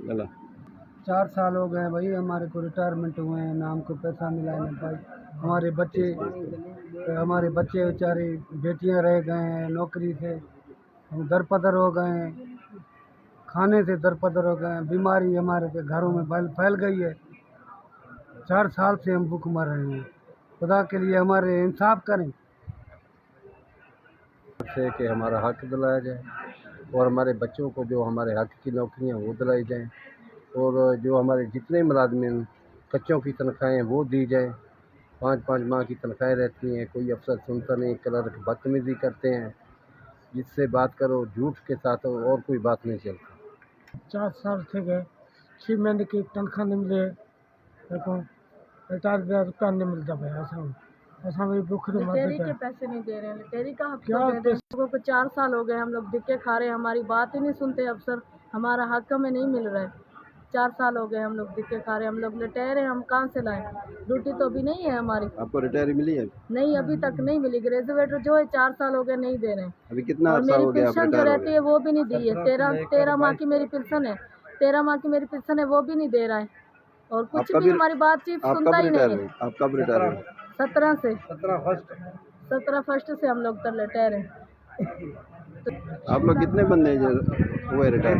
गला 4 साल हो गए भाई, हमारे को रिटायरमेंट हुए हैं ना, हमको पैसा मिला है ना भाई। हमारे बच्चे बेचारे बेटियां रह गए हैं नौकरी से, हम दरपदर हो गए हैं, खाने से दरपदर हो गए हैं, बीमारी हमारे के घरों में फैल गई है। 4 साल से हम भूख मर रहे हैं, खुदा के लिए हमारे इंसाफ करें। से कि हमारा हक दिलाया जाए और हमारे बच्चों को जो हमारे हक की नौकरियां वो दिलाई जाएं और जो हमारे जितने मुलाजमिन कच्चों की तनख्वाहें वो दी जाएं। 5-5 माह की तनख्वाहें रहती हैं, कोई अफसर सुनता नहीं, क्लर्क बदतमीजी करते हैं, जिससे बात करो झूठ के साथ और कोई बात नहीं चलती। 4 साल से गए, 6 महीने की तनख्वाह नहीं मिले, देखो 50,000 रुपया नहीं मिलता भाई। ऐसा भी भूख लिटेरी के पैसे नहीं दे रहे हैं, लिटेरी का हक दे रहे हैं। लोगों को 4 साल हो गए, हम लोग दिक्के खा रहे हैं, हमारी बात ही नहीं सुनते अफसर, हमारा हक हमें नहीं मिल रहा है। 4 साल हो गए हम लोग दिक्के खा रहे हैं, हम लोग लिटेर हैं, हम कहाँ से लाएं? ड्यूटी तो अभी नहीं है हमारी। आपको रिटायरी मिली है? नहीं, अभी तक नहीं मिली। ग्रेजुएट जो है 4 साल हो गए नहीं दे रहे हैं। अभी कितना और अर्सा मेरी हो गया आप पेंशन जो रिटायर हो रहती है वो भी नहीं दी है। 13 माह की मेरी पेंशन है, 13 माह की मेरी पेंशन है, वो भी नहीं दे रहा है। और कुछ भी हमारी बातचीत सुनता ही नहीं है। आप कब रिटायर हुए? 17 से 17 फर्स्ट से हम लोग तर रिटायर हैं। आप लोग कितने बंदे हुए रिटायर?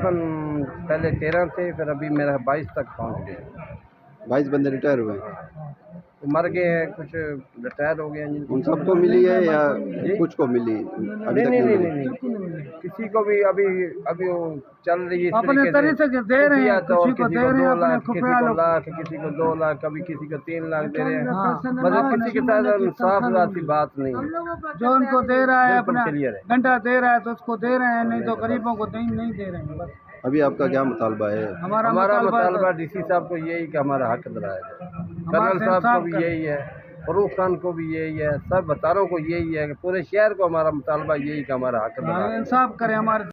पहले 13 थे, फिर अभी मेरा 22 तक पहुंच गया। 22 बंदे रिटायर हुए? तो मर गए हैं, कुछ रिटायर हो गए हैं। उन सबको मिली है या कुछ को मिली? अभी तक नहीं, किसी को भी अभी वो चल रही है अपने तरीके से दे रहे हैं, तो किसी को दे रहे हैं, अपने खुफिया लोग, लाख, किसी को 2 लाख, कभी किसी को 3 लाख दे रहे हैं। मतलब किसी के साथ इंसाफ वाली बात नहीं है। जो उनको दे रहा है बिल्कुल अपना क्लियर है। घंटा दे रहा है तो उसको दे रहे हैं, नहीं तो गरीबों को नहीं दे रहे हैं। बस अभी आपका क्या मुतालबा है? हमारा मुतालबा डीसी साहब को यही कि हमारा हक दिलाया जाए, कर्नल साहब को भी यही है, फरूख खान को भी यही है, सब बतारों को यही है कि पूरे शहर को हमारा मुतालबा यही कि हमारा हक दिलाया जाए। इंसाफ करें हमारे